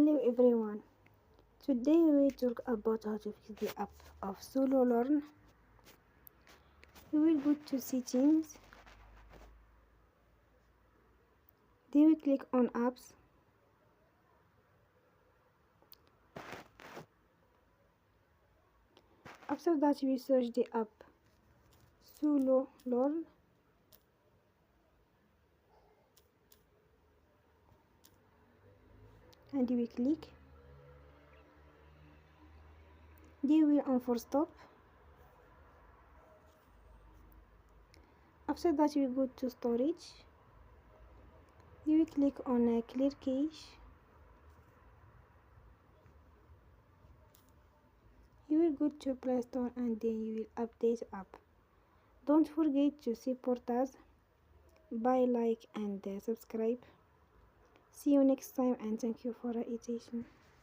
Hello everyone. Today we will talk about how to fix the app of Sololearn. We will go to settings. Then we click on apps. After that we search the app Sololearn. And we click. Then we on for stop. After that we go to storage. Then we click on clear cache. You will go to Play Store and then you will update app. Don't forget to support us by like and subscribe. See you next time and thank you for your attention.